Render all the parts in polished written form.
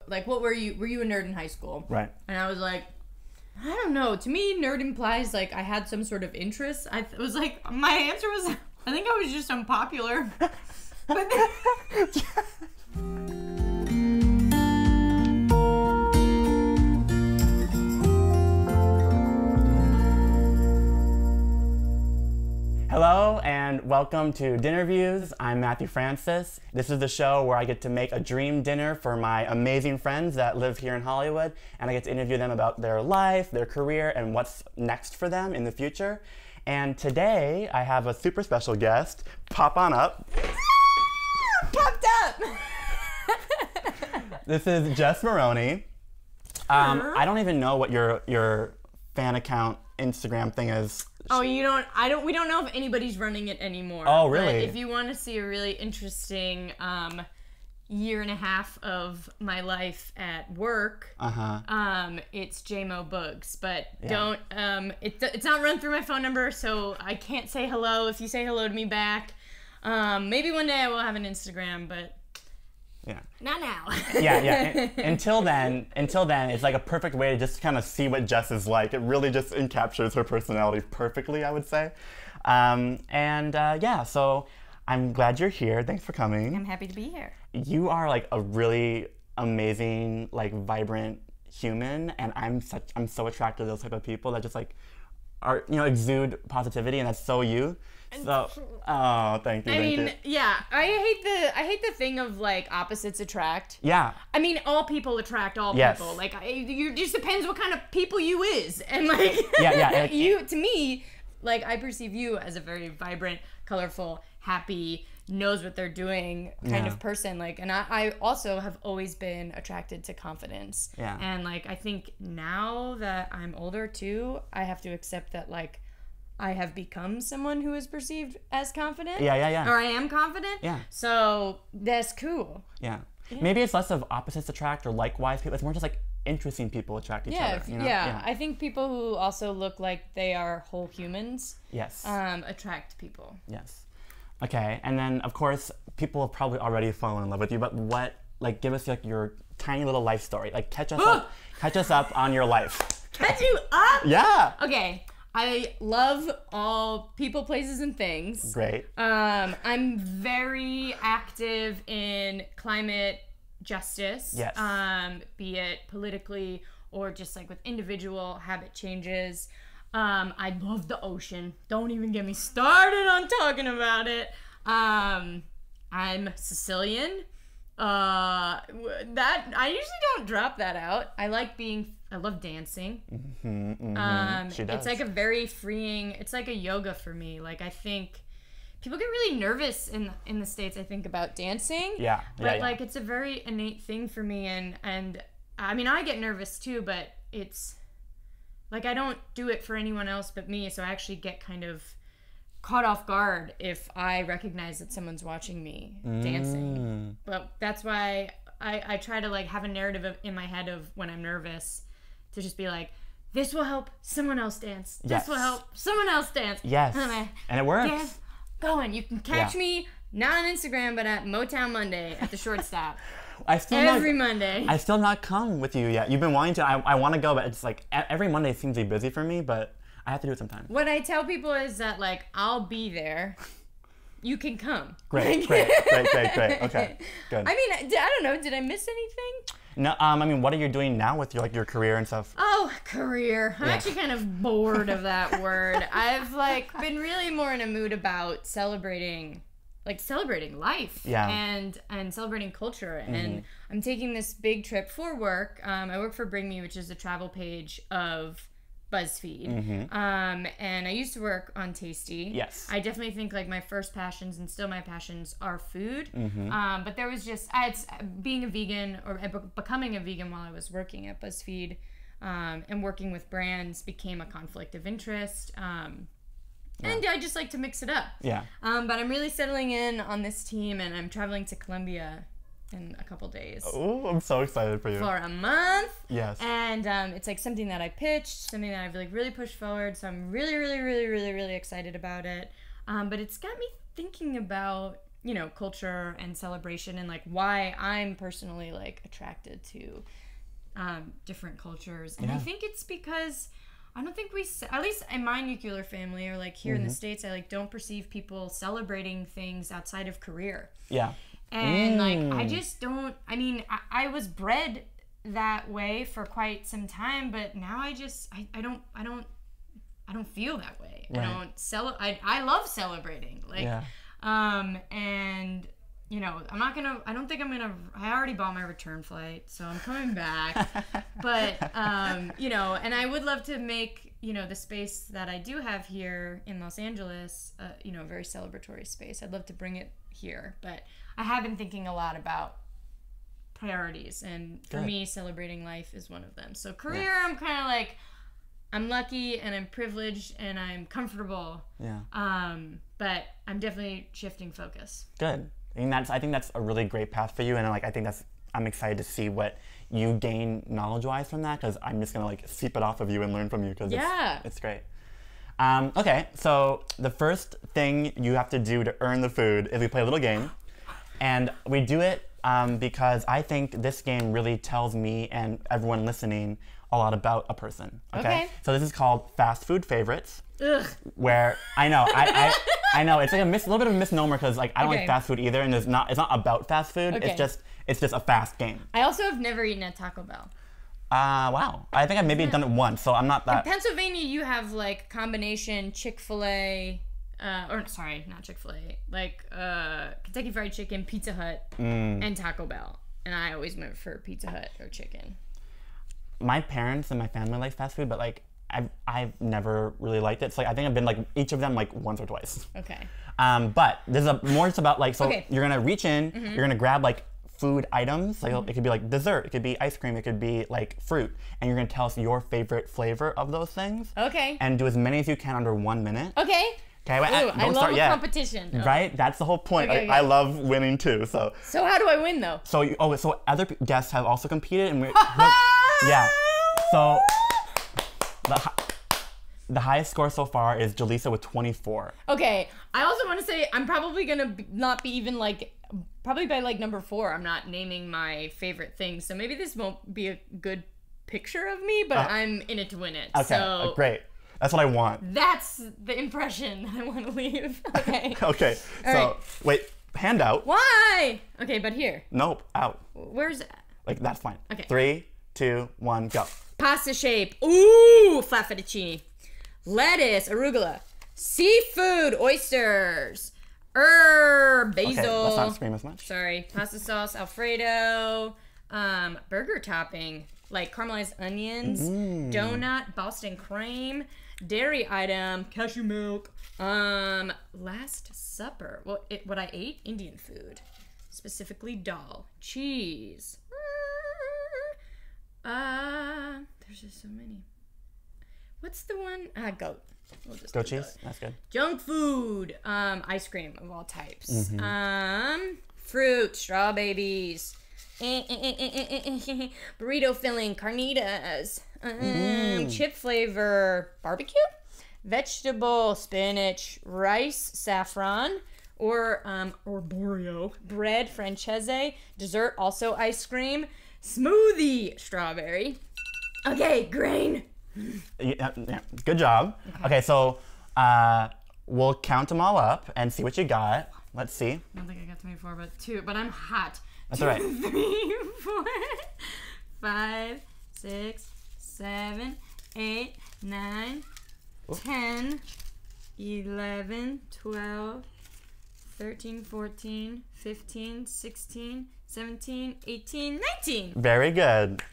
like, what were you a nerd in high school? Right. And I was like, I don't know. To me, nerd implies like I had some sort of interest. I was like, my answer was, I think I was just unpopular. But Hello and welcome to DinnerViews. I'm Matthew Francis. This is the show where I get to make a dream dinner for my amazing friends that live here in Hollywood, and I get to interview them about their life, their career, and what's next for them in the future. And today I have a super special guest. Pop on up. popped up. This is Jess Maroney. I don't even know what your fan account Instagram thing is. Oh, we don't know if anybody's running it anymore. Oh, really? But if you want to see a really interesting year and a half of my life at work, it's JMO Bugs. But don't, it's not run through my phone number, so I can't say hello if you say hello to me back. Maybe one day I will have an Instagram, but yeah. Not now. yeah. Until then, it's like a perfect way to just kind of see what Jess is like. It really just encaptures her personality perfectly, I would say. So I'm glad you're here. Thanks for coming. I'm happy to be here. You are like a really amazing, like vibrant human, and I'm so attracted to those type of people that just like are, exude positivity, and that's so you. So, oh, thank you. I mean, I hate the thing of like opposites attract. Yeah. I mean, all people attract all people. Like, it just depends what kind of people you is, and like, you to me, like I perceive you as a very vibrant, colorful, happy, knows what they're doing kind of person. Like, and I also have always been attracted to confidence. Yeah. And like, I think now that I'm older too, I have to accept that like, I have become someone who is perceived as confident. Yeah. Or I am confident. Yeah. So that's cool. Yeah. Maybe it's less of opposites attract or likewise people. It's more just like interesting people attract each other. Yeah. I think people who also look like they are whole humans. Yes. Attract people. Yes. Okay. And then of course people have probably already fallen in love with you. But give us like your tiny little life story. Like catch us up on your life. Catch you up? Yeah. Okay. I love all people, places, and things. Great. I'm very active in climate justice. Yes. Be it politically or just like with individual habit changes. I love the ocean. Don't even get me started on talking about it. I'm Sicilian. That I usually don't drop that out. I love dancing. She does. It's like a very freeing. It's like a yoga for me. Like I think people get really nervous in the States. I think about dancing. Yeah. But like it's a very innate thing for me, and I mean I get nervous too, but it's like I don't do it for anyone else but me. So I actually get kind of caught off guard if I recognize that someone's watching me dancing. But that's why I try to like have a narrative in my head of when I'm nervous to just be like, this will help someone else dance. This will help someone else dance. Yes. And it works. Dance going. You can catch me not on Instagram, but at Motown Monday at the shortstop. Every Monday. I still not come with you yet. You've been wanting to. I want to go, but it's like every Monday seems to be busy for me, but I have to do it sometime. What I tell people is that, like, I'll be there. You can come. Great. Okay, good. I mean, I don't know. Did I miss anything? No, I mean, what are you doing now with your career and stuff? Oh, career. I'm actually kind of bored of that word. I've, like, been really more in a mood about celebrating life and celebrating culture. And I'm taking this big trip for work. I work for Bring Me, which is a travel page of BuzzFeed. And I used to work on Tasty. Yes. I definitely think like my first passions and still my passions are food. But there was just being a vegan or becoming a vegan while I was working at BuzzFeed and working with brands became a conflict of interest. And I just like to mix it up. Yeah. But I'm really settling in on this team, and I'm traveling to Colombia in a couple days. Oh, I'm so excited for you. For a month. Yes. And it's like something that I pitched, something that I've like really pushed forward. So I'm really excited about it. But it's got me thinking about you know, culture and celebration, and like why I'm personally like attracted to different cultures. And I think it's because I don't think we, at least in my nuclear family or like here in the States, I like don't perceive people celebrating things outside of career. Yeah. And like, I just don't, I mean, I was bred that way for quite some time, but now I just, I don't feel that way. Right. I love celebrating. Like, and you know, I don't think I'm gonna, I already bought my return flight, so I'm coming back. But, you know, and I would love to make, you know, the space that I do have here in Los Angeles, you know, a very celebratory space. I'd love to bring it here, but I have been thinking a lot about priorities, and for me, celebrating life is one of them. So career, I'm kind of like, I'm lucky and I'm privileged and I'm comfortable. Yeah. But I'm definitely shifting focus. Good. I think that's a really great path for you, and like I'm excited to see what you gain knowledge-wise from that, because I'm just gonna like seep it off of you and learn from you, because it's great. Okay, so the first thing you have to do to earn the food is we play a little game, and we do it because I think this game really tells me and everyone listening a lot about a person. Okay. So this is called Fast Food Favorites. Ugh. Where I know I know it's like a little bit of a misnomer, because like I don't like fast food either, and it's not about fast food. It's just a fast game. I also have never eaten at Taco Bell. Wow. I think I've maybe done it once, so I'm not that. In Pennsylvania, you have like combination Chick-fil-A, or sorry, not Chick-fil-A, like Kentucky Fried Chicken, Pizza Hut, and Taco Bell. And I always went for Pizza Hut or chicken. My parents and my family like fast food, but like I've never really liked it. So like, I think I've been like each of them like once or twice. Okay. But this is more just about like, so you're gonna reach in, you're gonna grab like food items, like it could be like dessert, it could be ice cream, it could be like fruit, and you're gonna tell us your favorite flavor of those things. Okay. And do as many as you can under 1 minute. Okay. Okay, I love a competition. Right? That's the whole point. Okay, I love winning too. So how do I win though? So other guests have also competed, and yeah. So the highest score so far is Jaleesa with 24. Okay. I also want to say I'm probably gonna not be even like, probably by like number 4, I'm not naming my favorite things. So maybe this won't be a good picture of me, but I'm in it to win it. Okay. So great. That's what I want. That's the impression that I want to leave. Okay. Okay. So wait, hand out. Why? Okay, but here. Nope, out. Where's it? Like that's fine. Okay. 3, 2, 1, go. Pasta shape. Ooh, flat fettuccine. Lettuce, arugula. Seafood, oysters. Basil. Okay, let's not scream as much. Sorry. Pasta sauce, Alfredo. Burger topping, like caramelized onions. Donut, Boston cream. Dairy item, cashew milk. Last supper. Well, what I ate, Indian food. Specifically dal. Cheese. There's just so many. What's the one? Goat. We'll just goat cheese? That's good. Junk food. Ice cream of all types. Fruit. Straw babies. Burrito filling. Carnitas. Chip flavor. Barbecue. Vegetable. Spinach. Rice. Saffron. Or arborio. Bread. Francese. Dessert. Also ice cream. Smoothie. Strawberry. Okay, grain. Yeah, good job. Okay, so we'll count them all up and see what you got. Let's see. I don't think I got 24, but 2. But I'm hot. That's all right. 3, 4, 5, 6, 7, 8, 9, 10, 11, 12, 13, 14, 15, 16, 17, 18, 19. Very good.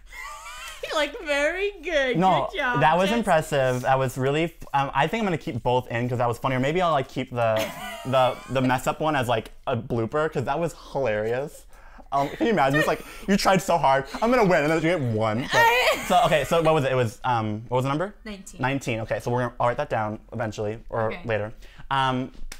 Like, very good. No, good job. That was impressive. That was really. I think I'm gonna keep both in because that was funny. Or maybe I'll like keep the mess up one as like a blooper because that was hilarious. Can you imagine? It's like you tried so hard. I'm gonna win, and then you get 1. So okay. So what was it? It was what was the number? 19. 19. Okay. So I'll write that down eventually or later.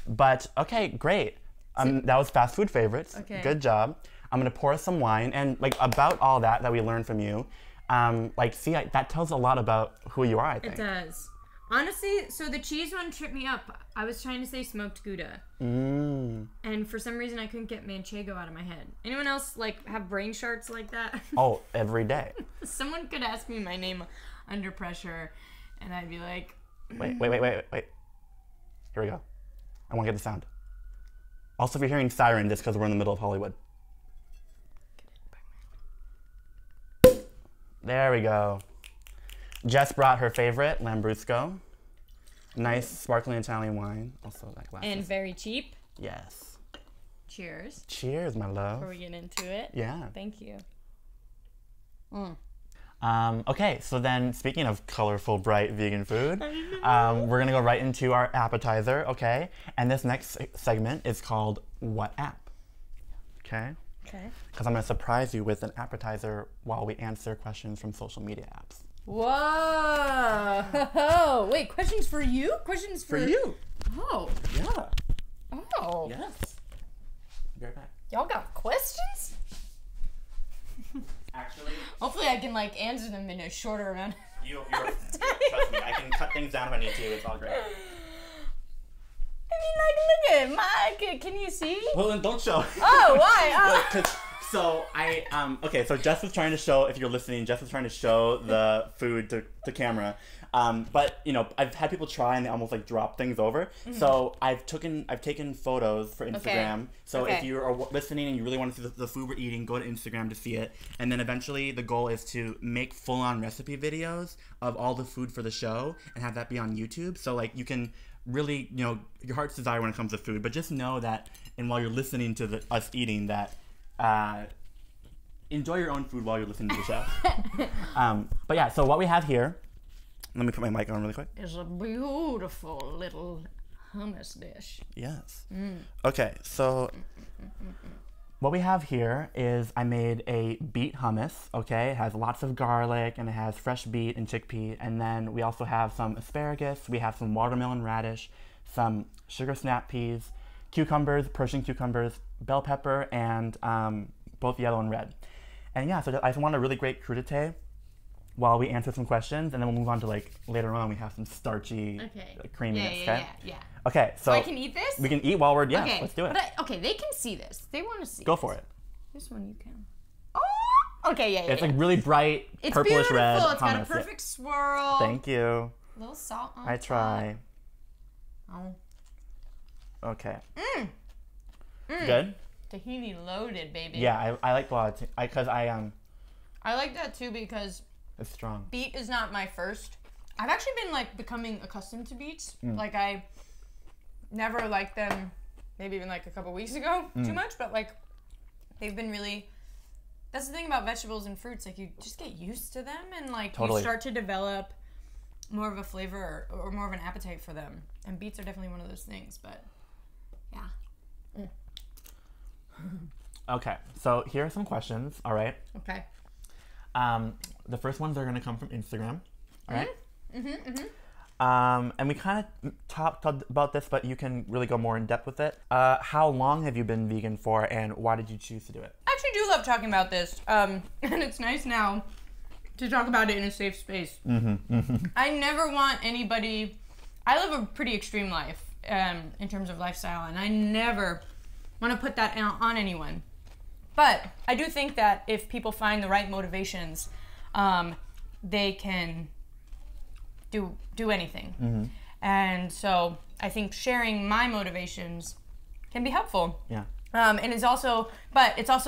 But okay, great. That was fast food favorites. Okay. Good job. I'm gonna pour some wine and like about all that we learned from you. That tells a lot about who you are, I think. It does. Honestly, so the cheese one tripped me up. I was trying to say smoked Gouda. And for some reason I couldn't get Manchego out of my head. Anyone else like have brain sharks like that? Oh, every day. Someone could ask me my name under pressure and I'd be like... Wait. Here we go. I want to get the sound. Also, if you're hearing siren, just because we're in the middle of Hollywood. There we go. Jess brought her favorite, Lambrusco. Nice sparkling Italian wine. Also, that glass. And very cheap. Yes. Cheers. Cheers, my love. Before we get into it. Yeah. Thank you. Okay, so then speaking of colorful, bright vegan food, we're gonna go right into our appetizer, okay? And this next segment is called What App? Okay? Okay. Because I'm gonna surprise you with an appetizer while we answer questions from social media apps. Whoa! Wait, questions for you? Questions for you? Oh. Yeah. Oh. Yes. Be right back. Y'all got questions? Actually, hopefully I can like answer them in a shorter amount. You're trust me, I can cut things down if I need to. It's all great. I mean, like, look at Mike. Can you see? Well, then don't show. Oh, why? Okay, so Jess was trying to show, if you're listening, Jess was trying to show the food to camera. But, you know, I've had people try and they almost like drop things over. So I've taken photos for Instagram. Okay. So if you are listening and you really want to see the food we're eating, go to Instagram to see it. And then eventually the goal is to make full-on recipe videos of all the food for the show and have that be on YouTube. So like you can really, you know, your heart's desire when it comes to food. But just know that, and while you're listening to us eating, that enjoy your own food while you're listening to the show. But yeah, so what we have here, let me put my mic on really quick. Is a beautiful little hummus dish. Yes. Okay, so what we have here is I made a beet hummus, okay? It has lots of garlic and it has fresh beet and chickpea. And then we also have some asparagus, we have some watermelon radish, some sugar snap peas, cucumbers, Persian cucumbers, bell pepper, and both yellow and red. And yeah, so I just want a really great crudité while we answer some questions, and then we'll move on to like later on we have some starchy creaminess, okay? Yeah. Okay, so I can eat this? We can eat while we're, okay. Let's do it. But they can see this. They want to see Go for it. This one you can. Oh! Okay, yeah. It's like really bright, purplish red hummus. It's got a perfect swirl. Thank you. A little salt on I try. Oh. Okay. Good? Tahini loaded, baby. Yeah, I like guava because I like that too because it's strong. Beet is not my first. I've actually been like becoming accustomed to beets. Like I never liked them, maybe even like a couple weeks ago too much, but like they've been really. That's the thing about vegetables and fruits. Like you just get used to them and like you start to develop more of a flavor or more of an appetite for them. And beets are definitely one of those things. But yeah. Okay, so here are some questions. All right. Okay. The first ones are going to come from Instagram. All right. And we kind of talked about this, but you can really go more in depth with it. How long have you been vegan for, and why did you choose to do it? I actually do love talking about this, and it's nice now to talk about it in a safe space. I never want anybody. I live a pretty extreme life in terms of lifestyle, and I never want to put that on anyone. But I do think that if people find the right motivations, they can do anything. And so I think sharing my motivations can be helpful. Yeah. And it's also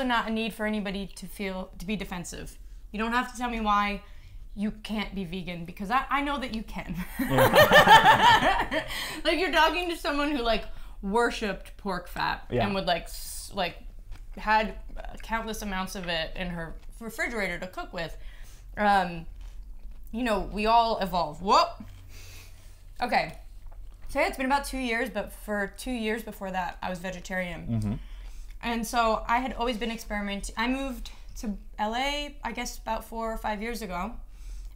not a need for anybody to be defensive. You don't have to tell me why you can't be vegan because I know that you can. Like you're talking to someone who like worshipped pork fat and would like had countless amounts of it in her refrigerator to cook with. You know, we all evolve. Whoop. Okay. So yeah, it's been about 2 years, but for 2 years before that, I was vegetarian. And so I had always been experimenting. I moved to LA, I guess about 4 or 5 years ago.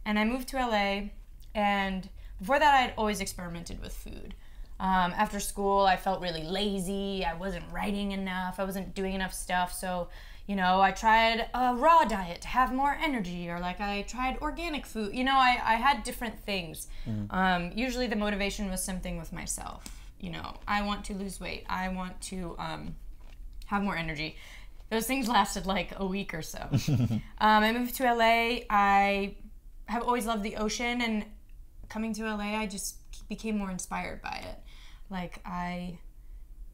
And I moved to LA, and before that, I had always experimented with food. After school, I felt really lazy. I wasn't writing enough. I wasn't doing enough stuff. So, I tried a raw diet to have more energy, or like I tried organic food. I had different things. Usually the motivation was something with myself. I want to lose weight. I want to have more energy. Those things lasted like a week or so. I moved to LA. I have always loved the ocean, and coming to LA, I just became more inspired by it. Like, I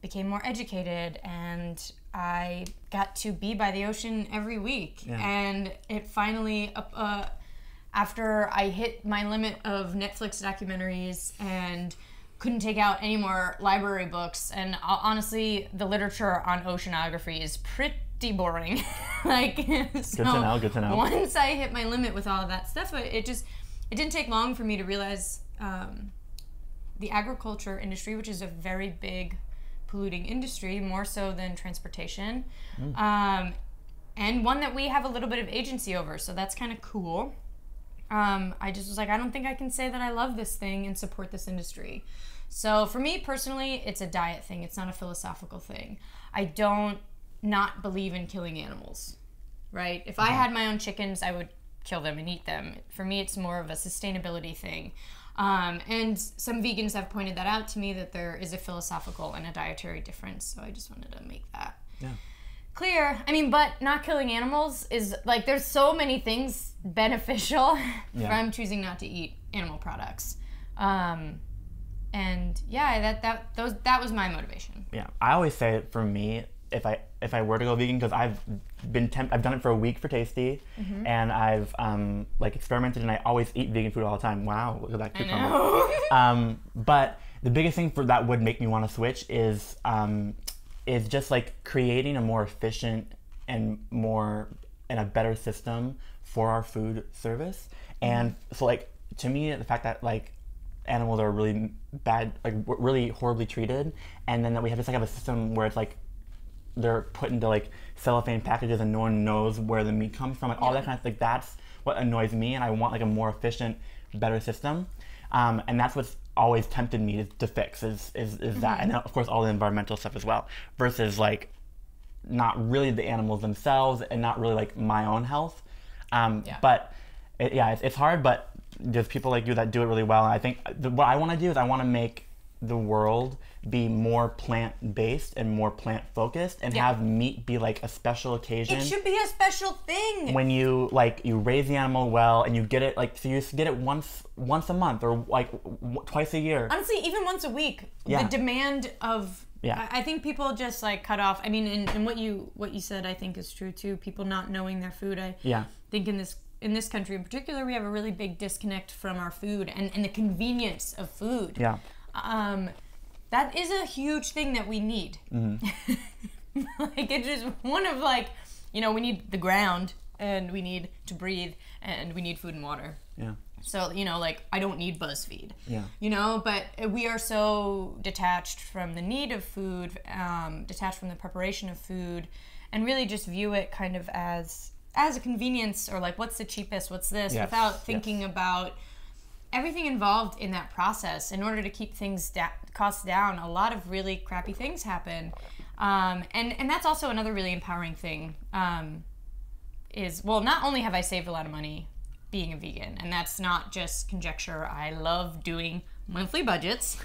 became more educated, and I got to be by the ocean every week. Yeah. And it finally, after I hit my limit of Netflix documentaries and couldn't take out any more library books, and honestly, the literature on oceanography is pretty boring. Good to know. Once I hit my limit with all of that stuff, it didn't take long for me to realize the agriculture industry, which is a very big polluting industry, more so than transportation, and one that we have a little bit of agency over, so that's kind of cool. I just was like, I don't think I can say that I love this thing and support this industry. So for me personally, it's a diet thing. It's not a philosophical thing. I don't not believe in killing animals, right? If I had my own chickens, I would kill them and eat them. For me, it's more of a sustainability thing. And some vegans have pointed that out to me, that there is a philosophical and a dietary difference. So I just wanted to make that clear. I mean, but not killing animals is like, there's so many things beneficial from choosing not to eat animal products. And yeah, that was my motivation. Yeah, I always say for me, if I were to go vegan, because I've done it for a week for Tasty, and I've experimented, and I always eat vegan food all the time. Wow, look at that cucumber. But the biggest thing that would make me want to switch is just like creating a more efficient and a better system for our food service. And so, like, to me, the fact that like animals are really bad, like really horribly treated, and then that we have just like have a system where it's like they're put into like cellophane packages and no one knows where the meat comes from, like all that kind of like, that's what annoys me, and I want like a more efficient, better system, and that's what's always tempted me to fix is that, and of course all the environmental stuff as well, versus like not really the animals themselves and not really like my own health. But it's hard, but there's people like you that do it really well, and I think what I want to do is I want to make the world be more plant-based and more plant-focused, and have meat be like a special occasion. It should be a special thing. When you raise the animal well, and you get it so you get it once a month, or like twice a year. Honestly, even once a week. The demand of I think people just like cut off. I mean, and what you said I think is true too. People not knowing their food. I think in this country in particular, we have a really big disconnect from our food and the convenience of food. Yeah. That is a huge thing that we need. Like, it's just one of like, we need the ground, and we need to breathe, and we need food and water. Yeah. So, like, I don't need BuzzFeed. Yeah. But we are so detached from the need of food, detached from the preparation of food, and really just view it kind of as a convenience, or like, what's the cheapest, what's this, without thinking about everything involved in that process. In order to keep things costs down, a lot of really crappy things happen, and that's also another really empowering thing. Not only have I saved a lot of money being a vegan, and that's not just conjecture, I love doing monthly budgets,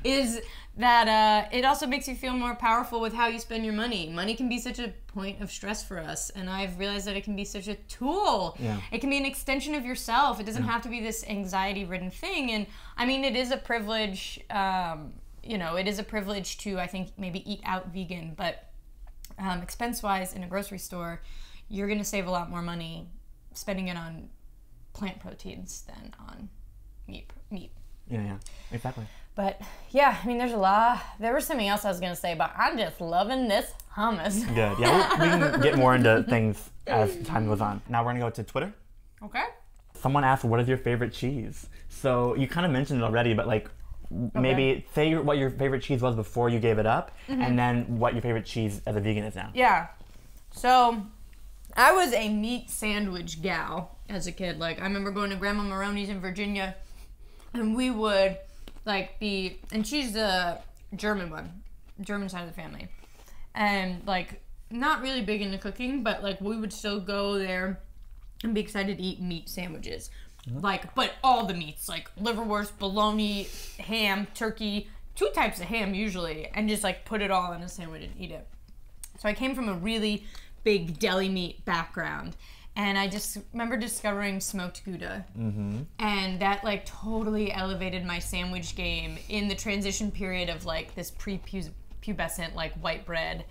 is that it also makes you feel more powerful with how you spend your money. Money can be such a point of stress for us, and I've realized that it can be such a tool. Yeah. It can be an extension of yourself. It doesn't have to be this anxiety-ridden thing. And I mean, it is a privilege. It is a privilege to, I think, maybe eat out vegan, but expense-wise in a grocery store, you're going to save a lot more money spending it on plant proteins than on meat. Yeah, exactly. But yeah, I mean, there was something else I was going to say, but I'm just loving this hummus. Good. Yeah, we can get more into things as time goes on. Now we're going to go to Twitter. Okay. Someone asked, what is your favorite cheese? So you kind of mentioned it already, but like, maybe say what your favorite cheese was before you gave it up, and then what your favorite cheese as a vegan is now. Yeah. So I was a meat sandwich gal as a kid. Like, I remember going to Grandma Maroney's in Virginia, and we would and she's the German side of the family. And like, not really big into cooking, but like we would still go there and be excited to eat meat sandwiches. Like, but all the meats, like liverwurst, bologna, ham, turkey, 2 types of ham usually, and just like put it all in a sandwich and eat it. So I came from a really big deli meat background, and I just remember discovering smoked Gouda, and that like totally elevated my sandwich game in the transition period of like this pre-pubescent like white bread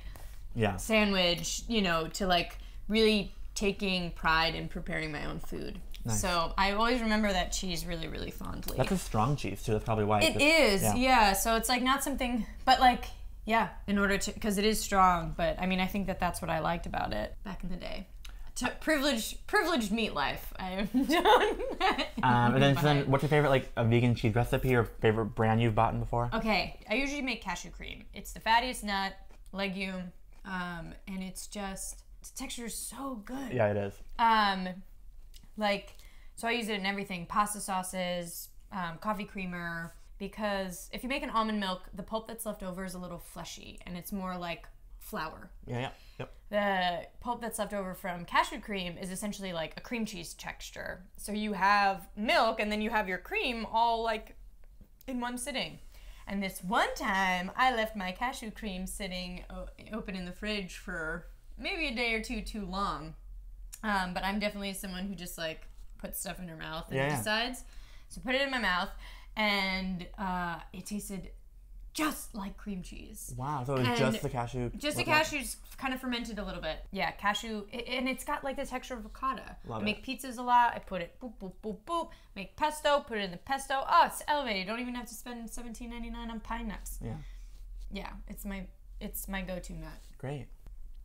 sandwich, you know, to like really taking pride in preparing my own food. Nice. So I always remember that cheese really, really fondly. That's a strong cheese too. That's probably why it is. Yeah. So it's like not something, but like, yeah, in order to, because it is strong. But I mean, I think that that's what I liked about it back in the day. Privileged meat life. I and then what's your favorite like a vegan cheese recipe or favorite brand you've bought before? Okay, I usually make cashew cream. It's the fattiest nut, legume, and it's just, the texture is so good. Yeah, it is. Like, so I use it in everything, pasta sauces, coffee creamer, because if you make an almond milk, the pulp that's left over is a little fleshy, and it's more like flour. Yep. The pulp that's left over from cashew cream is essentially like a cream cheese texture. So you have milk, and then you have your cream all like in one sitting. And this one time, I left my cashew cream sitting open in the fridge for maybe a day or two too long. But I'm definitely someone who just like puts stuff in her mouth and decides. So put it in my mouth, and it tasted just like cream cheese. Wow, so it was just the cashew. Just the cashews kind of fermented a little bit. Yeah, cashew, and it's got like the texture of ricotta. I make pizzas a lot. I put it boop, boop, boop, boop. Make pesto, put it in the pesto. Oh, it's elevated. You don't even have to spend $17.99 on pine nuts. Yeah, it's my go-to nut. Great.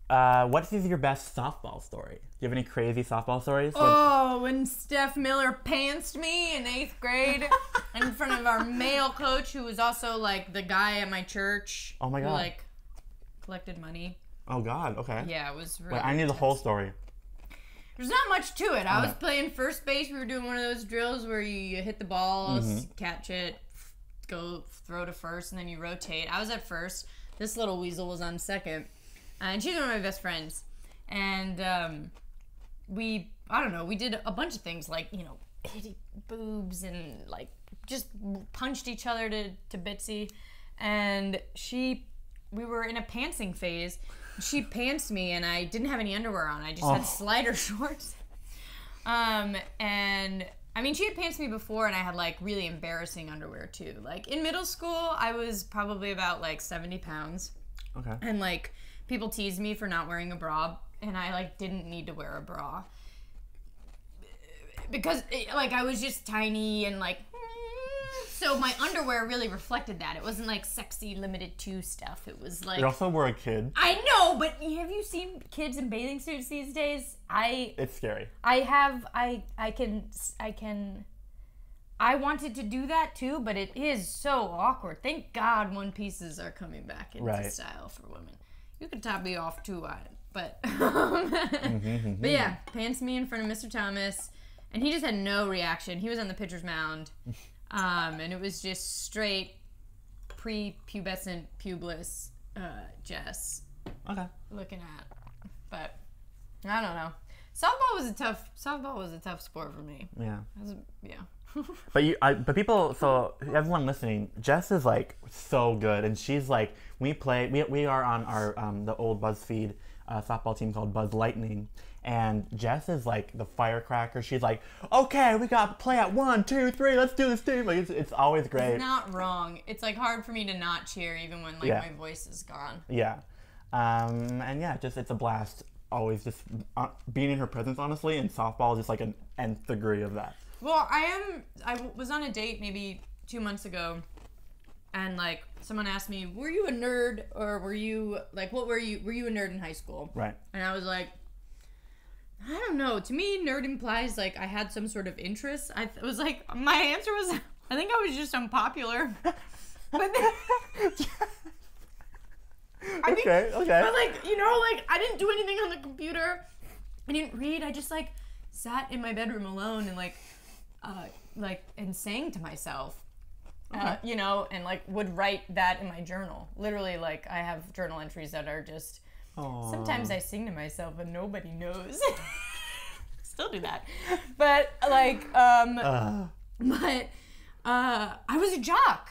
What is your best softball story? Do you have any crazy softball stories? Oh, when Steph Miller pantsed me in 8th grade in front of our male coach, who was also like the guy at my church. Oh my God. Who like collected money. Oh God, okay. Yeah, it was really Wait, I need the whole story. There's not much to it. I was playing first base. We were doing one of those drills where you hit the ball, catch it, go throw to first, and then you rotate. I was at first. This little weasel was on second. And she's one of my best friends. And we did a bunch of things like, you know, hitting boobs and like just punched each other to bitsy. And we were in a pantsing phase. She pantsed me and I didn't have any underwear on. I just had slider shorts. And I mean, she had pantsed me before and I had like really embarrassing underwear too. Like in middle school, I was probably about like 70 pounds. Okay. And like, people teased me for not wearing a bra, and I like didn't need to wear a bra because like I was just tiny and like, so my underwear really reflected that. It wasn't like sexy limited to stuff. It was like, you also were a kid. I know, but have you seen kids in bathing suits these days? It's scary. I wanted to do that too, but it is so awkward. Thank God one pieces are coming back into style for women. You could top me off too, but but yeah, pants me in front of Mr. Thomas, and he just had no reaction. He was on the pitcher's mound, and it was just straight pre-pubescent pubeless Jess looking at. But I don't know. Softball was a tough sport for me. Yeah. But people, so everyone listening, Jess is like so good, and she's like, we are on our the old BuzzFeed softball team called Buzz Lightning, and Jess is like the firecracker. She's like, okay, we got to play at 1, 2, 3, let's do this team. Like it's always great. It's not wrong. It's like hard for me to not cheer even when like my voice is gone. Yeah, and yeah, it's a blast. Always just being in her presence, honestly, and softball is just like an nth degree of that. Well, I was on a date maybe 2 months ago, and like someone asked me, were you a nerd, or were you like, were you a nerd in high school? Right. And I was like, I don't know. To me, nerd implies like I had some sort of interest. I was like, my answer was, I think I was just unpopular. But okay. But like, you know, like I didn't do anything on the computer. I didn't read. I just like sat in my bedroom alone and like and sang to myself, and like would write that in my journal. Literally, like I have journal entries that are just Aww. Sometimes I sing to myself and nobody knows. Still do that. But like, I was a jock.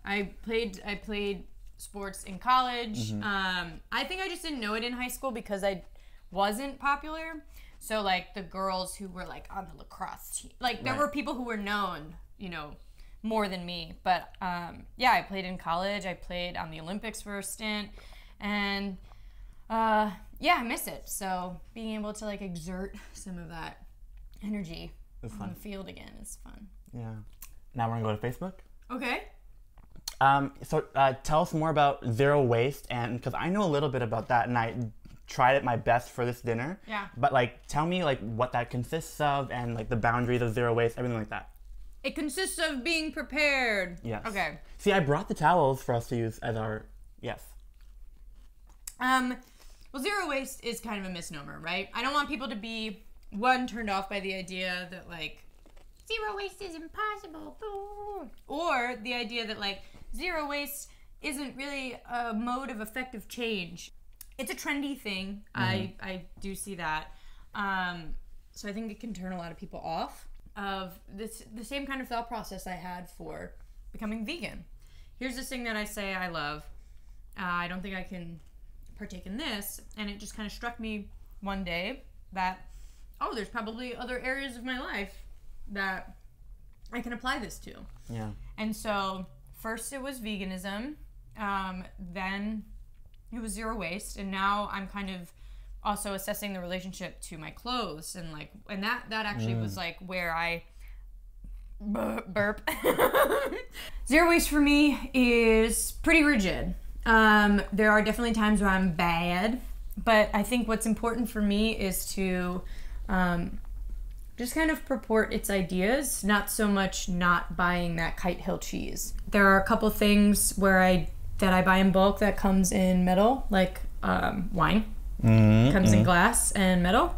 I played sports in college. I think I just didn't know it in high school because I wasn't popular. So like the girls who were like on the lacrosse team, like there were people who were known, you know, more than me. But yeah, I played in college. I played on the Olympics for a stint, and yeah, I miss it. So being able to like exert some of that energy on the field again is fun. Yeah. Now we're gonna go to Facebook. Okay. So tell us more about zero waste, and because I know a little bit about that, and I tried it my best for this dinner. Yeah. But like, tell me like what that consists of, and like the boundaries of zero waste, everything like that. It consists of being prepared. Yes. Okay. See, I brought the towels for us to use as our Well, zero waste is kind of a misnomer, right? I don't want people to be, one, turned off by the idea that like zero waste is impossible, or the idea that like zero waste isn't really a mode of effective change. It's a trendy thing. I do see that. So I think it can turn a lot of people off of the same kind of thought process I had for becoming vegan. Here's this thing that I say I love. I don't think I can partake in this, and it just kind of struck me one day that, oh, there's probably other areas of my life that I can apply this to. Yeah. And so first it was veganism, then it was zero waste, and now I'm kind of also assessing the relationship to my clothes, and like, and that actually was like where I burp. Zero waste for me is pretty rigid. There are definitely times where I'm bad, but I think what's important for me is to just kind of purport its ideas, not so much not buying that Kite Hill cheese. There are a couple things that I buy in bulk that comes in metal, like wine. Comes in glass and metal.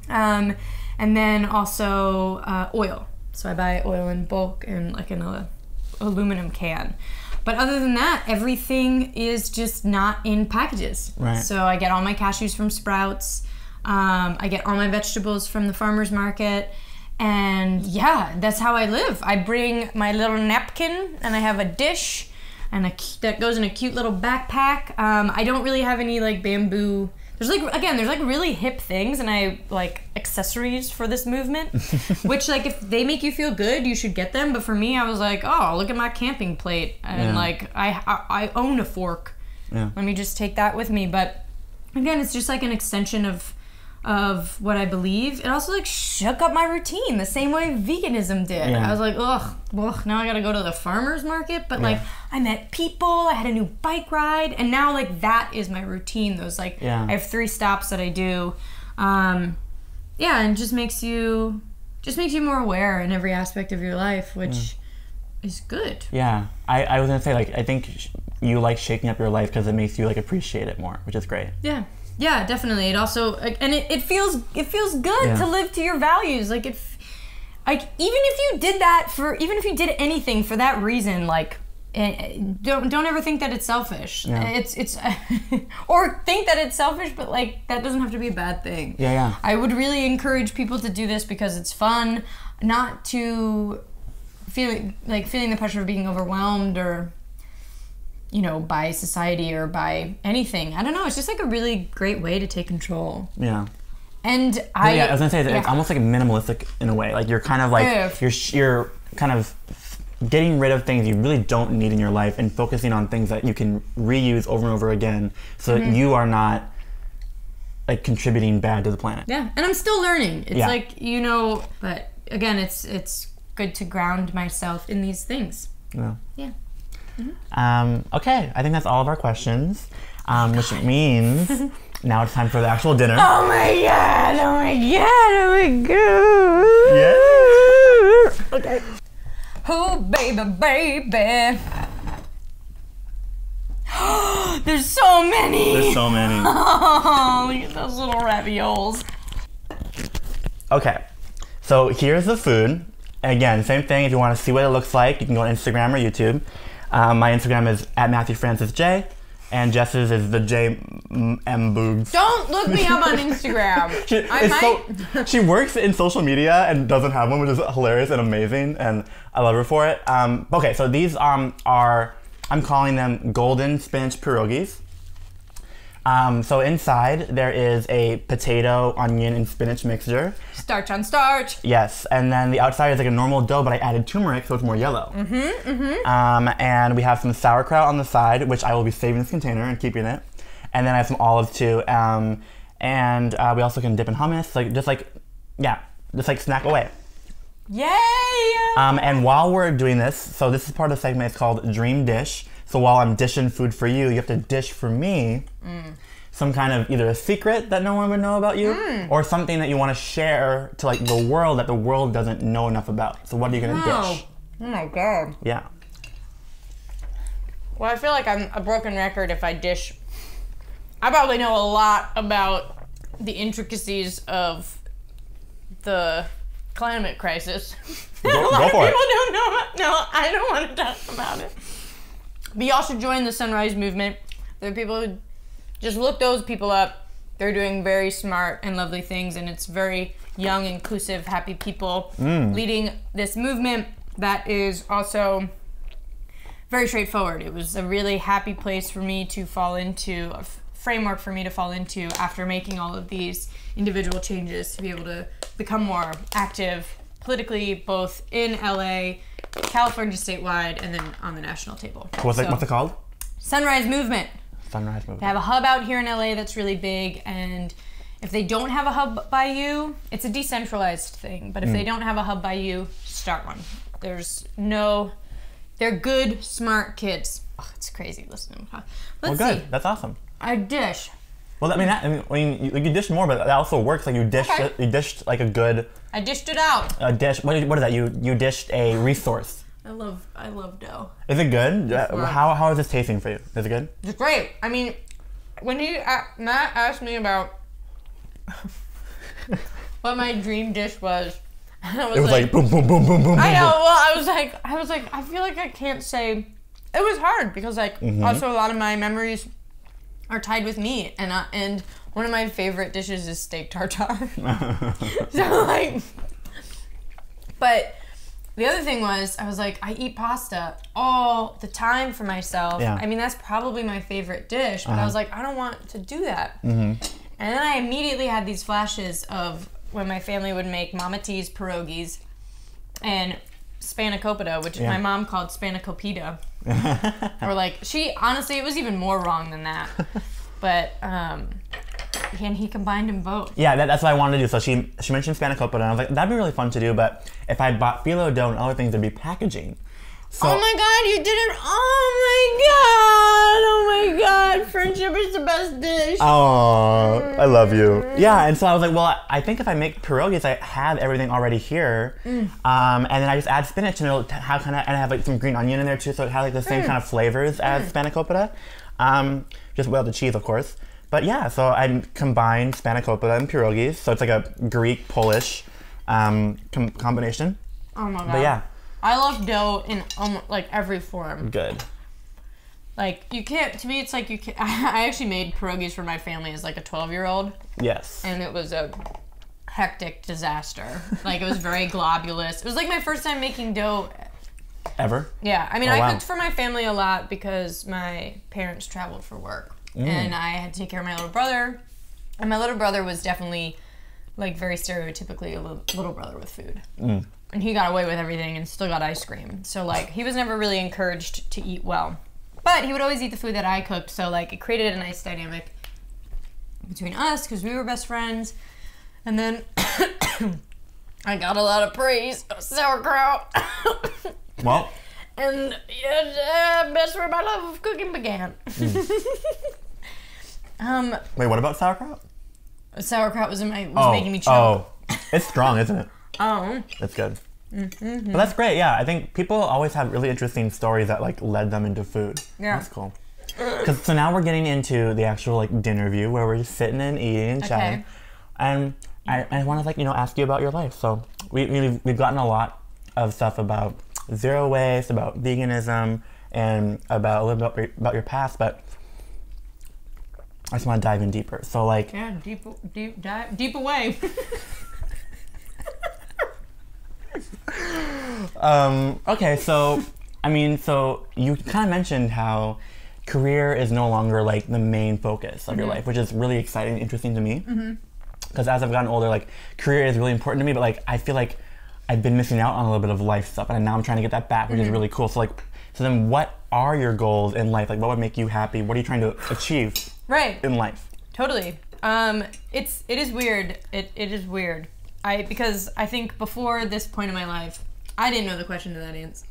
And then also oil. So I buy oil in bulk in like an aluminum can. But other than that, everything is just not in packages. Right. So I get all my cashews from Sprouts. I get all my vegetables from the farmer's market. And yeah, that's how I live. I bring my little napkin, and I have a dish and that goes in a cute little backpack. I don't really have any like bamboo. There's like really hip things, and I like accessories for this movement, which like if they make you feel good, you should get them. But for me, I was like, oh, look at my camping plate, and like I own a fork. Yeah. Let me just take that with me. But again, it's just like an extension of what I believe. It also like shook up my routine the same way veganism did. Yeah. I was like, ugh, now I gotta go to the farmer's market. But like I met people, I had a new bike ride, and now like that is my routine. Those like I have 3 stops that I do. And it just makes you more aware in every aspect of your life, which is good. Yeah. I was gonna say, like, I think you like shaking up your life because it makes you like appreciate it more, which is great. Yeah. Yeah, definitely. It also, and it feels good to live to your values. Like even if you did anything for that reason, like don't ever think that it's selfish. Yeah. It's or think that it's selfish, but like that doesn't have to be a bad thing. Yeah. I would really encourage people to do this because it's fun, not to feeling the pressure of being overwhelmed or, you know, by society or by anything. I don't know. It's just like a really great way to take control. Yeah. And I was gonna say it's almost like minimalistic in a way. Like you're kind of like you're kind of getting rid of things you really don't need in your life and focusing on things that you can reuse over and over again, so that you are not like contributing bad to the planet. Yeah. And I'm still learning. It's like, you know, but again, it's good to ground myself in these things. Yeah. Yeah. Okay, I think that's all of our questions, which means now it's time for the actual dinner. Oh my god! Oh my god! Oh my god! Yeah. Okay. Oh baby. There's so many. Oh, look at those little ravioles. Okay, so here's the food. Again, same thing. If you want to see what it looks like, you can go on Instagram or YouTube. My Instagram is @MatthewFrancisJ, And Jess's is the J M Boogs. Don't look me up on Instagram. She works in social media and doesn't have one, which is hilarious and amazing, and I love her for it. Okay, so these are, I'm calling them Golden Spinach Pierogis. So inside there is a potato, onion, and spinach mixture. Starch on starch. Yes, and then the outside is like a normal dough, but I added turmeric so it's more yellow. And we have some sauerkraut on the side, which I will be saving this container and keeping it. And then I have some olives too. And we also can dip in hummus, just like snack away. Yay! And while we're doing this, so this is part of the segment, it's called Dream Dish. So while I'm dishing food for you, you have to dish for me some kind of either a secret that no one would know about you or something that you want to share to like the world that the world doesn't know enough about. So what are you going to dish? Oh my God. Yeah. Well, I feel like I'm a broken record if I dish. I probably know a lot about the intricacies of the climate crisis. Go a lot for of it. people don't know. No, I don't want to talk about it. But y'all should join the Sunrise Movement. There are people who just look those people up. They're doing very smart and lovely things, and it's very young, inclusive, happy people leading this movement that is also very straightforward. It was a really happy place for me to fall into, a framework for me to fall into after making all of these individual changes to be able to become more active politically, both in LA, California statewide, and then on the national table. What's it called? Sunrise Movement. Sunrise Movement. They have a hub out here in LA that's really big, and if they don't have a hub by you, it's a decentralized thing, but if they don't have a hub by you, start one. They're good, smart kids. Oh, it's crazy listening. Let's good. see. That's awesome. I dish. Well, you dish more, but that also works. Like you dished like a good. I dished it out. A dish. What is that? You dished a resource. I love dough. Is it good? How is this tasting for you? Is it good? It's great. I mean, when Matt asked me about what my dream dish was, It was like boom, boom, boom, boom, boom. I know. Well, I was like, I feel like I can't say. It was hard because also a lot of my memories are tied with meat, and one of my favorite dishes is steak tartare. So but the other thing was, I was like, I eat pasta all the time for myself. Yeah. I mean, that's probably my favorite dish, but I was like, I don't want to do that. And then I immediately had these flashes of when my family would make Mama T's pierogies and spanakopita, which my mom called spanakopita. Or honestly, it was even more wrong than that. But, and he combined them both. Yeah, that's what I wanted to do. So she mentioned spanakopita, and I was like, that'd be really fun to do, but if I bought phyllo dough and other things, it'd be packaging. So, oh my God, you did it! Oh my God! Friendship is the best dish. Oh, I love you. Yeah, and so I was like, well, I think if I make pierogies, I have everything already here, and then I just add spinach, and it'll have and I have like some green onion in there too, so it has like the same kind of flavors as spanakopita, just without the cheese, of course. But yeah, so I combined spanakopita and pierogies, so it's like a Greek-Polish combination. Oh my God. But yeah. I love dough in almost every form. Good. You can't, to me it's like you can't, I actually made pierogies for my family as like a 12-year-old. Yes. And it was a hectic disaster. It was very globulous. It was like my first time making dough. Ever? Yeah, I mean, I cooked for my family a lot because my parents traveled for work. And I had to take care of my little brother. And my little brother was definitely, very stereotypically a little brother with food. And he got away with everything and still got ice cream. So, he was never really encouraged to eat well. But he would always eat the food that I cooked. So, it created a nice dynamic between us because we were best friends. And then I got a lot of praise of sauerkraut. Well. And that's where my love of cooking began. Wait, what about sauerkraut? Sauerkraut was making me choke. Oh, it's strong, isn't it? Oh. It's good. But that's great, yeah. I think people always have really interesting stories that led them into food. Yeah. That's cool. So now we're getting into the actual dinner view where we're just sitting and eating and chatting. Okay. And I want to ask you about your life. So we've gotten a lot of stuff about zero waste, about veganism, and about a little bit about your past. But I just want to dive in deeper. So like, yeah, deep away. Okay, so I mean, so you kind of mentioned how career is no longer like the main focus of your life, which is really exciting and interesting to me. Because as I've gotten older, like career is really important to me, but like I feel like I've been missing out on a little bit of life stuff, and now I'm trying to get that back, which is really cool. So like, so then what are your goals in life? Like, what would make you happy? What are you trying to achieve in life? Totally. It is weird. It is weird. Because I think before this point in my life, I didn't know the question to that answer.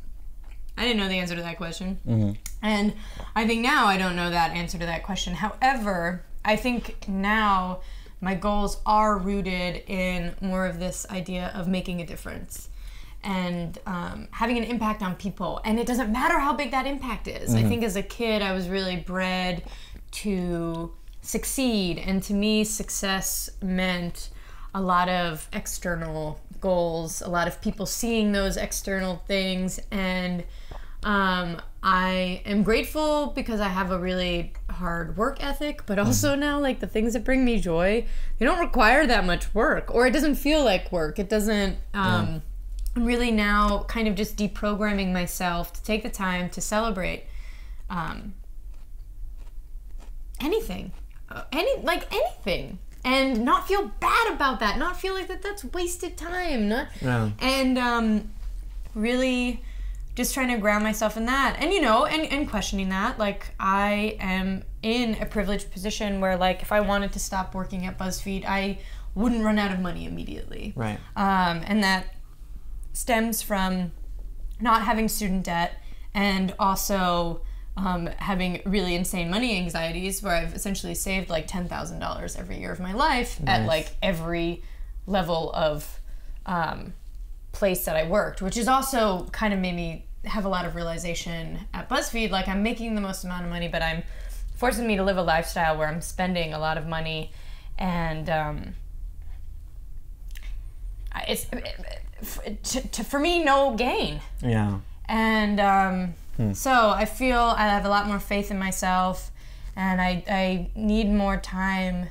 I didn't know the answer to that question. And I think now I don't know that answer to that question. However, I think now my goals are rooted in more of this idea of making a difference and having an impact on people. And it doesn't matter how big that impact is. I think as a kid, I was really bred to succeed. And to me, success meant a lot of external goals, a lot of people seeing those external things. And I am grateful because I have a really hard work ethic, but also now like the things that bring me joy, they don't require that much work, or it doesn't feel like work. It doesn't, I'm really now kind of just deprogramming myself to take the time to celebrate anything, anything. And not feel bad about that, not feel like that's wasted time, and really just trying to ground myself in that, and and questioning that. Like, I am in a privileged position where, like, if I wanted to stop working at BuzzFeed, I wouldn't run out of money immediately. Right. And that stems from not having student debt, and also having really insane money anxieties, where I've essentially saved like $10,000 every year of my life at like every level of place that I worked, which is also kind of made me have a lot of realization at BuzzFeed. Like, I'm making the most amount of money, but I'm forcing me to live a lifestyle where I'm spending a lot of money, and it's for me no gain. Yeah. And so I feel I have a lot more faith in myself, and I need more time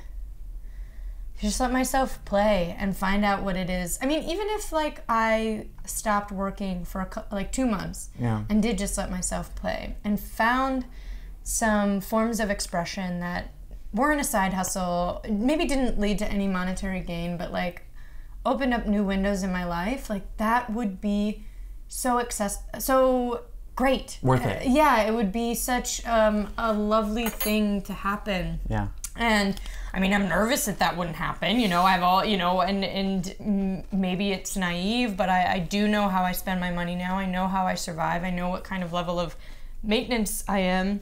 to just let myself play and find out what it is. I mean, even if like I stopped working for like 2 months and did just let myself play and found some forms of expression that weren't a side hustle, maybe didn't lead to any monetary gain, but like opened up new windows in my life, like that would be so great. Worth it. Yeah, it would be such a lovely thing to happen. Yeah. And I mean, I'm nervous that wouldn't happen. I've all, and maybe it's naive, but I do know how I spend my money now. I know how I survive. I know what kind of level of maintenance I am.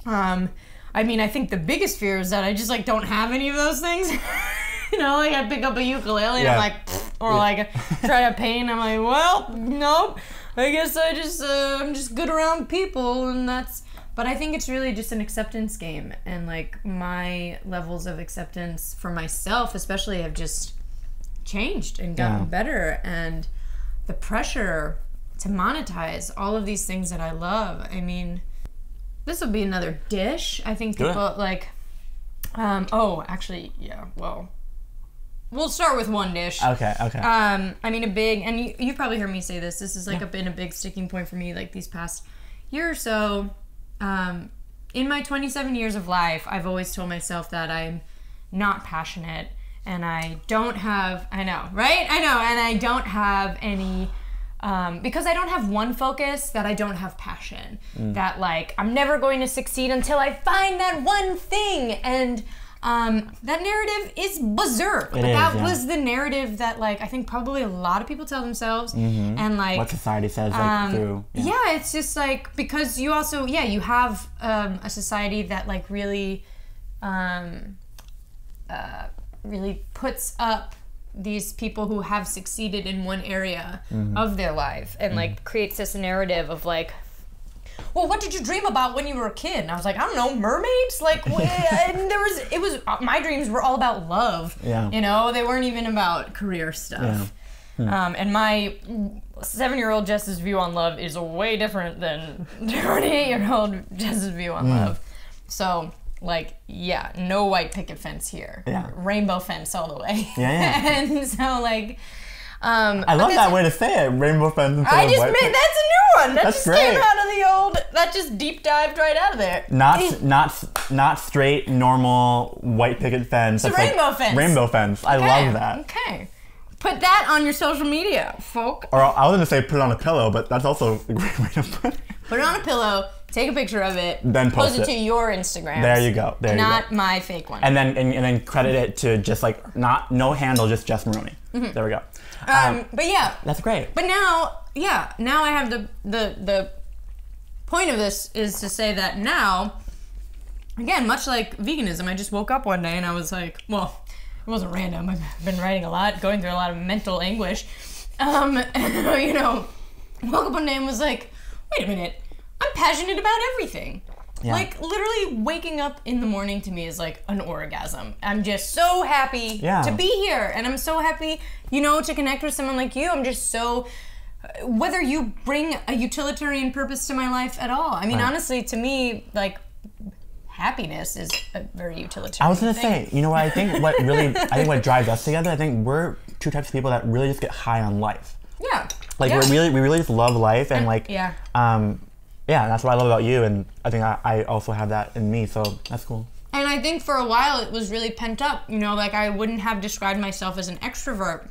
I mean, I think the biggest fear is that I just like don't have any of those things. Like I pick up a ukulele and I'm like, pfft, or like try to paint. I'm like, well, nope. I guess I'm just good around people, and that's. But I think it's really just an acceptance game, and like my levels of acceptance for myself, especially, have just changed and gotten better, and the pressure to monetize all of these things that I love. I mean, this will be another dish. I think people like. Actually, yeah. Well. We'll start with one dish. Okay. I mean, and you've probably heard me say this. This has like been a big sticking point for me, like these past year or so. In my 27 years of life, I've always told myself that I'm not passionate, and I don't have. I know, right? I know, and I don't have any. Because I don't have one focus, that I don't have passion. That like I'm never going to succeed until I find that one thing, and. That narrative is berserk. That was the narrative that, like, I think probably a lot of people tell themselves, and like what society says, like through. Yeah, it's just like because you also you have a society that like really, really puts up these people who have succeeded in one area of their life, and like creates this narrative of like. Well, what did you dream about when you were a kid? And I was like, I don't know, mermaids? Like, and my dreams were all about love. Yeah. They weren't even about career stuff. Yeah. And my 7-year-old Jess's view on love is way different than 28-year-old Jess's view on love. So, like, yeah, no white picket fence here. Yeah. Rainbow fence all the way. Yeah. And so, like, I love that way to say it. Rainbow fence instead of white picket. That's a new one. That That's just great. came out of the old. That just deep dived right out of there. Not straight normal white picket fence. It's a rainbow fence. Rainbow fence. I love that. Okay. Put that on your social media, folk. Or I was gonna say put it on a pillow, but that's also a great way to put it. Put it on a pillow. Take a picture of it. Then post it to your Instagram. There you go. Not my fake one. And then credit it to just like no handle, just Jess Maroney. There we go. But yeah. That's great. But now I have the point of this is to say that now, again, much like veganism, I just woke up one day and I was like, well, it wasn't random. I've been writing a lot, going through a lot of mental anguish. You know, woke up one day and was like, wait a minute, I'm passionate about everything. Yeah. Like, literally waking up in the morning to me is like an orgasm. I'm just so happy to be here. And I'm so happy, you know, to connect with someone like you. I'm just so, whether you bring a utilitarian purpose to my life at all. I mean, honestly, to me, like, happiness is a very utilitarian I was gonna say, you know what, I think what drives us together, I think we're two types of people that really just get high on life. Yeah. Like, we really just love life and like, yeah, that's what I love about you, and I think I also have that in me, so that's cool. And I think for a while it was really pent up, you know, like I wouldn't have described myself as an extrovert.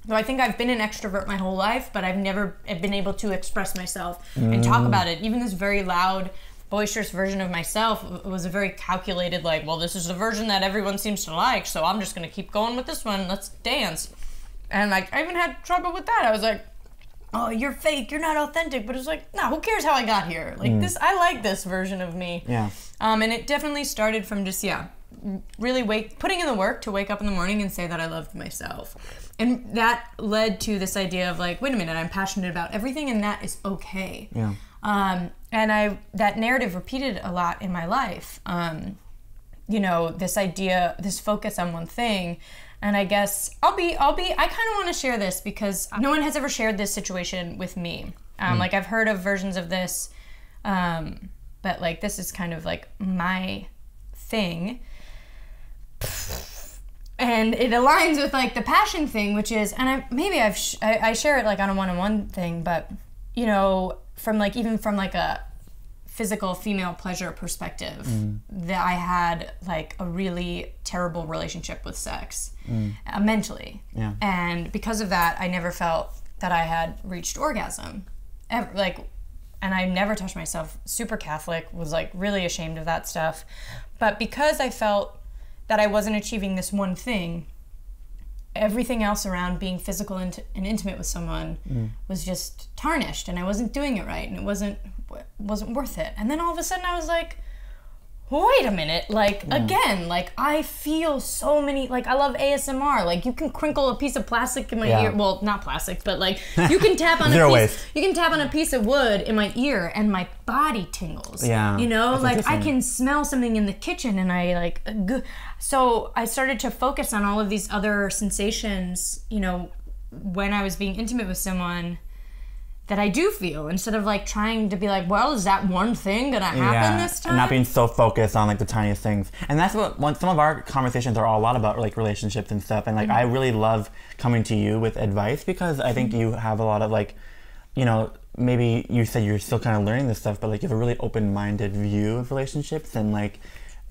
So I think I've been an extrovert my whole life, but I've never been able to express myself and talk about it. Even this very loud, boisterous version of myself was a very calculated, like, well, this is the version that everyone seems to like, so I'm just gonna keep going with this one, let's dance. And like, I even had trouble with that. I was like, oh, you're fake, you're not authentic. But it's like, no, who cares how I got here? Like this, I like this version of me. Yeah. And it definitely started from just, really putting in the work to wake up in the morning and say that I loved myself. And that led to this idea of like, wait a minute, I'm passionate about everything and that is okay. Yeah. And that narrative repeated a lot in my life. You know, this idea, this focus on one thing. And I guess I kind of want to share this because no one has ever shared this situation with me. Like I've heard of versions of this, but like this is kind of like my thing. And it aligns with like the passion thing, which is, and I share it like on a one-on-one thing, but you know, even from a physical female pleasure perspective, that I had like a really terrible relationship with sex, mentally. Yeah. And because of that, I never felt that I had reached orgasm, ever. Like, and I never touched myself. Super Catholic, was like really ashamed of that stuff. But because I felt that I wasn't achieving this one thing, everything else around being physical and intimate with someone was just tarnished, and I wasn't doing it right, and it wasn't worth it. And then all of a sudden I was like, wait a minute, like again, like I feel so many, like I love ASMR, like you can crinkle a piece of plastic in my ear, well, not plastic, but like you can tap on a piece of wood in my ear and my body tingles. Yeah. You know, like I can smell something in the kitchen and I like so I started to focus on all of these other sensations, you know, when I was being intimate with someone that I do feel, instead of like trying to be like, well, is that one thing gonna happen this time? And not being so focused on like the tiniest things. And that's what some of our conversations are all a lot about, like relationships and stuff. And like I really love coming to you with advice because I think you have a lot of like, you know, maybe you said you're still kind of learning this stuff, but like you have a really open-minded view of relationships and like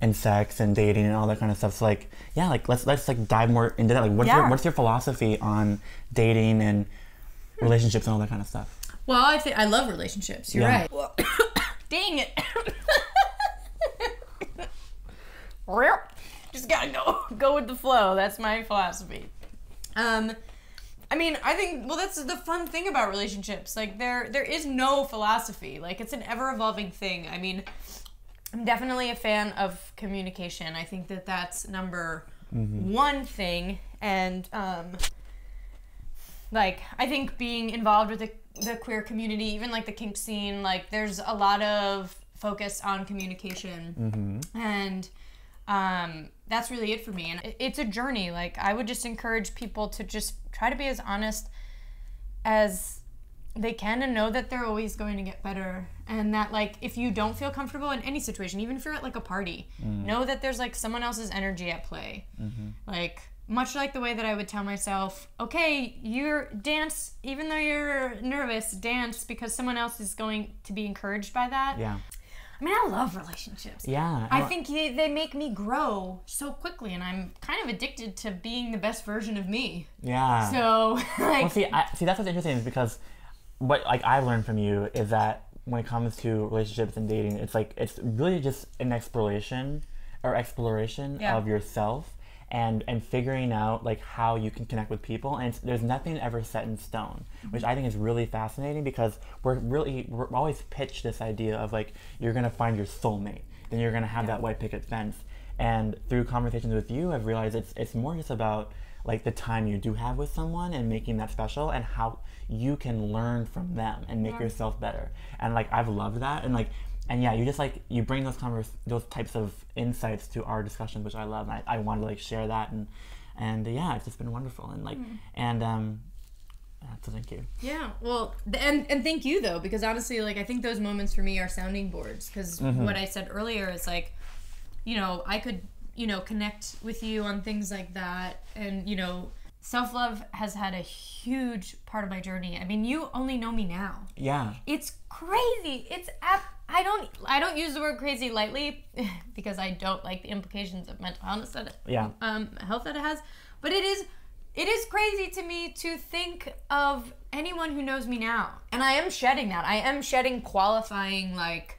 and sex and dating and all that kind of stuff. So like, yeah, like let's like dive more into that. Like what's your philosophy on dating and relationships and all that kind of stuff? Well, I love relationships. You're right. Well, dang it. Just gotta go with the flow. That's my philosophy. I mean, I think, well, that's the fun thing about relationships. Like there is no philosophy. Like it's an ever-evolving thing. I mean, I'm definitely a fan of communication. I think that that's number one thing. And like I think being involved with the queer community, even like the kink scene, like there's a lot of focus on communication, and that's really it for me. And it's a journey. Like I would just encourage people to just try to be as honest as they can, and know that they're always going to get better. And that, like, if you don't feel comfortable in any situation, even if you're at, like, a party, know that there's, like, someone else's energy at play. Like, much like the way that I would tell myself, okay, you're dance, even though you're nervous, dance, because someone else is going to be encouraged by that. Yeah. I mean, I love relationships. Yeah. I think they make me grow so quickly, and I'm kind of addicted to being the best version of me. Yeah. So, like... Well, see, that's what's interesting is because what, like, I learned from you is that when it comes to relationships and dating, it's like, it's really just an exploration of yourself and figuring out, like, how you can connect with people. And there's nothing ever set in stone, which I think is really fascinating because we're always pitched this idea of, like, you're going to find your soulmate, then you're going to have that white picket fence. And through conversations with you, I've realized it's more just about, like, the time you do have with someone and making that special and how you can learn from them and make yourself better. And, like, I've loved that. And, like, and yeah, you just, like, you bring those types of insights to our discussions, which I love. And I want to, like, share that. And yeah, it's just been wonderful. And, like, so thank you. Yeah, well, and thank you, though, because honestly, like, I think those moments for me are sounding boards. Because what I said earlier is, like, you know, I could, you know, connect with you on things like that. And, you know, self-love has had a huge part of my journey. I mean, you only know me now. Yeah. It's crazy. I don't use the word crazy lightly because I don't like the implications of mental illness that health that it has. But it is crazy to me to think of anyone who knows me now. And I am shedding that. I am shedding qualifying, like,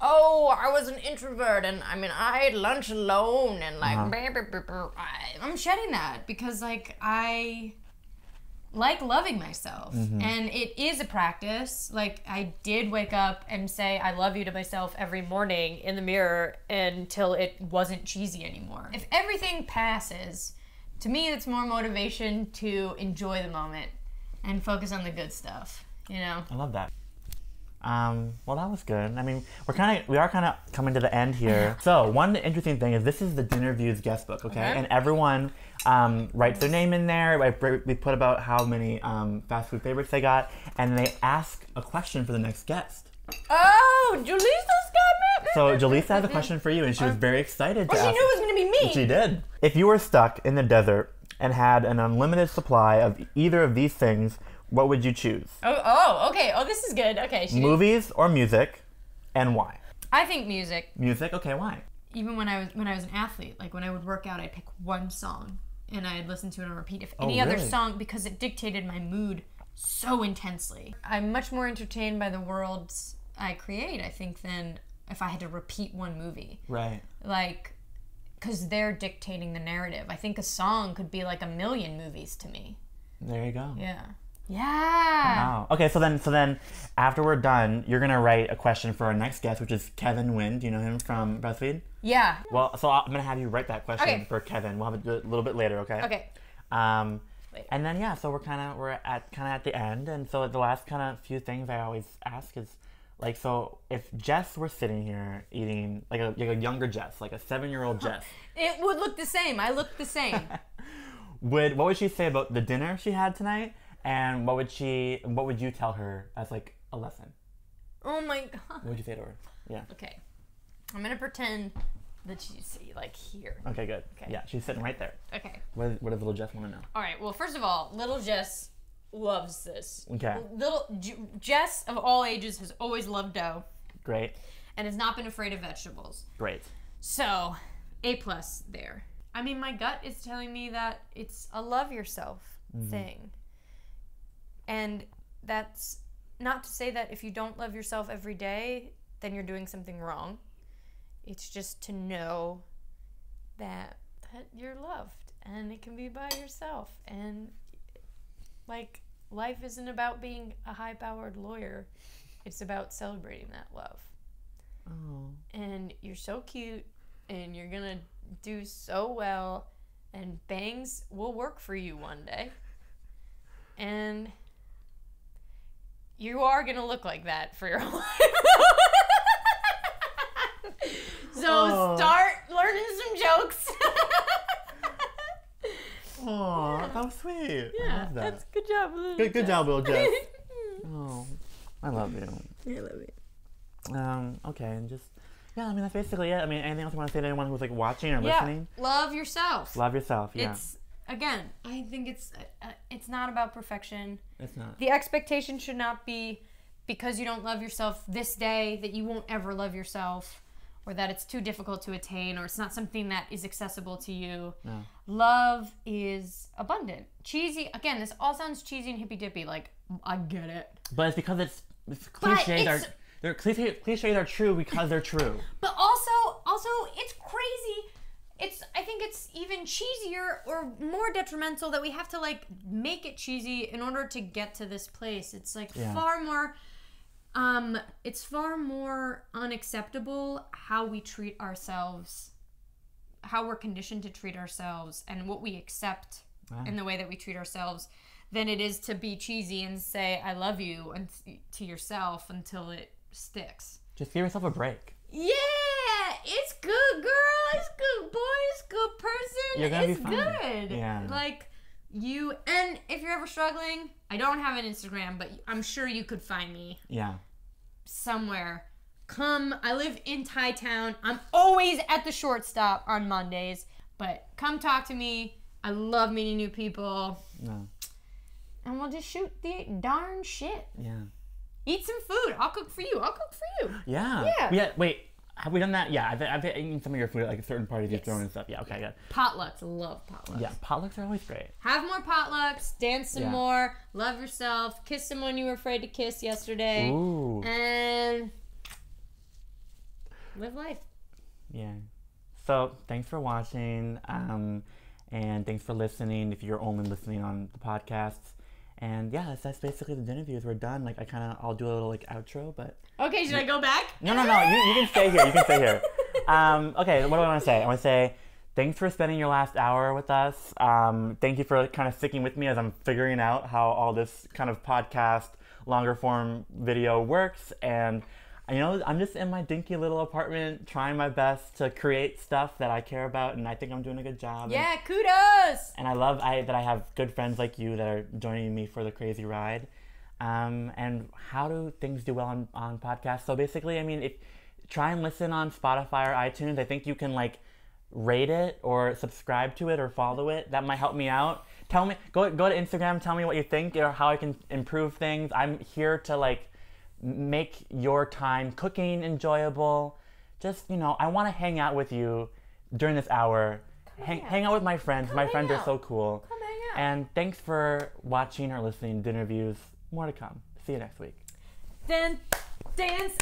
oh, I was an introvert and I mean I ate lunch alone and like I'm shedding that because, like, I like loving myself. And it is a practice. Like, I did wake up and say I love you to myself every morning in the mirror until it wasn't cheesy anymore. If everything passes, to me it's more motivation to enjoy the moment and focus on the good stuff, you know? I love that. Well, that was good. I mean, we are kind of coming to the end here. So one interesting thing is this is the DinnerViews guest book, okay? And everyone writes their name in there. We put about how many fast food favorites they got, and they ask a question for the next guest. Oh, Jaleesa's got me. So Jalisa has a question for you, and she was very excited to ask. She knew it was going to be me. She did. If you were stuck in the desert and had an unlimited supply of either of these things, what would you choose? Oh, okay. Oh, this is good. Okay. Movies or music, and why? I think music. Music? Okay, why? Even when I was an athlete, like when I would work out, I'd pick one song and I'd listen to it on repeat. If any other song, because it dictated my mood so intensely. I'm much more entertained by the worlds I create, I think, than if I had to repeat one movie. Right. Like, because they're dictating the narrative. I think a song could be like a million movies to me. There you go. Yeah. Yeah. Wow. Okay, so then after we're done, you're going to write a question for our next guest, which is Kevin Wynn. Do you know him from BuzzFeed? Yeah. Well, so I'm going to have you write that question for Kevin. We'll have it a little bit later, okay? Okay. And then, yeah, so we're at the end. And so the last kind of few things I always ask is, like, so if Jess were sitting here eating, like a younger Jess, like a 7-year-old Jess. It would look the same. I look the same. What would she say about the dinner she had tonight? And what would you tell her as, like, a lesson? Oh my god. What would you say to her? Yeah. Okay. I'm gonna pretend that she's, like, here. Okay, good. Okay. Yeah, she's sitting right there. Okay. What does little Jess want to know? All right. Well, first of all, little Jess loves this. Okay. Jess of all ages has always loved dough. Great. And has not been afraid of vegetables. Great. So, A+ there. I mean, my gut is telling me that it's a love yourself thing. And that's not to say that if you don't love yourself every day, then you're doing something wrong. It's just to know that you're loved and it can be by yourself. And, like, life isn't about being a high-powered lawyer. It's about celebrating that love. Oh. And you're so cute and you're gonna do so well and bangs will work for you one day. And you are gonna look like that for your life. So start learning some jokes. Aw, how sweet. Yeah, I love that. that's good job, little Good Jess. job, little Jess. Oh, I love you. I love you. Okay, and just, yeah, I mean, that's basically it. I mean, anything else you want to say to anyone who's like watching or listening? Love yourself. Love yourself, yeah. It's, again, I think it's not about perfection. It's not. The expectation should not be because you don't love yourself this day that you won't ever love yourself, or that it's too difficult to attain, or it's not something that is accessible to you. No. Love is abundant. Cheesy, again, this all sounds cheesy and hippy-dippy, like, I get it. But it's because it's cliches. Cliches are true because they're true. But also, it's crazy. I think it's even cheesier or more detrimental that we have to like make it cheesy in order to get to this place. It's like far more. It's far more unacceptable how we treat ourselves, how we're conditioned to treat ourselves, and what we accept in the way that we treat ourselves, than it is to be cheesy and say "I love you" and to yourself until it sticks. Just give yourself a break. Yeah, it's good, girl. It's good, boy. It's good person. You're gonna it's be fine. Good. Yeah. Like you, and if you're ever struggling, I don't have an Instagram, but I'm sure you could find me. Yeah. Somewhere. I live in Thai Town. I'm always at the short stop on Mondays, but come talk to me. I love meeting new people. No. And we'll just shoot the darn shit. Yeah. Eat some food. I'll cook for you. Yeah. Yeah. Wait. Have we done that? Yeah. I've eaten some of your food at like certain parties you've thrown and stuff. Yeah. Okay. Good. Potlucks. Love potlucks. Yeah. Potlucks are always great. Have more potlucks. Dance some more. Love yourself. Kiss someone you were afraid to kiss yesterday. Ooh. And live life. Yeah. So thanks for watching. And thanks for listening. If you're only listening on the podcasts. And yeah, that's basically the DinnerViews. We're done. Like I'll do a little like outro, but. Okay, should I go back? No. You can stay here. Okay, what do I want to say? I want to say thanks for spending your last hour with us. Thank you for kind of sticking with me as I'm figuring out how all this kind of podcast, longer form video works. And you know, I'm just in my dinky little apartment trying my best to create stuff that I care about, and I think I'm doing a good job. Yeah, kudos! And I love that I have good friends like you that are joining me for the crazy ride. And how do things do well on podcasts? So basically, I mean, try and listen on Spotify or iTunes. I think you can like rate it or subscribe to it or follow it. That might help me out. Tell me, go to Instagram, tell me what you think or how I can improve things. I'm here to like make your time cooking enjoyable. Just, you know, I want to hang out with you during this hour. Hang out with my friends. My friends are so cool. Come hang out. And thanks for watching or listening to DinnerViews. More to come. See you next week. Then dance.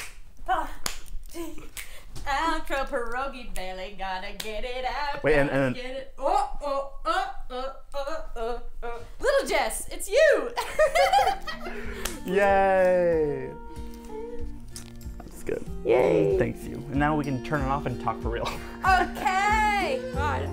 Outro pierogi belly, gotta get it out. Wait, and get it. Little Jess, it's you. Yay! That's good. Yay! Thanks you. And now we can turn it off and talk for real. Okay. God.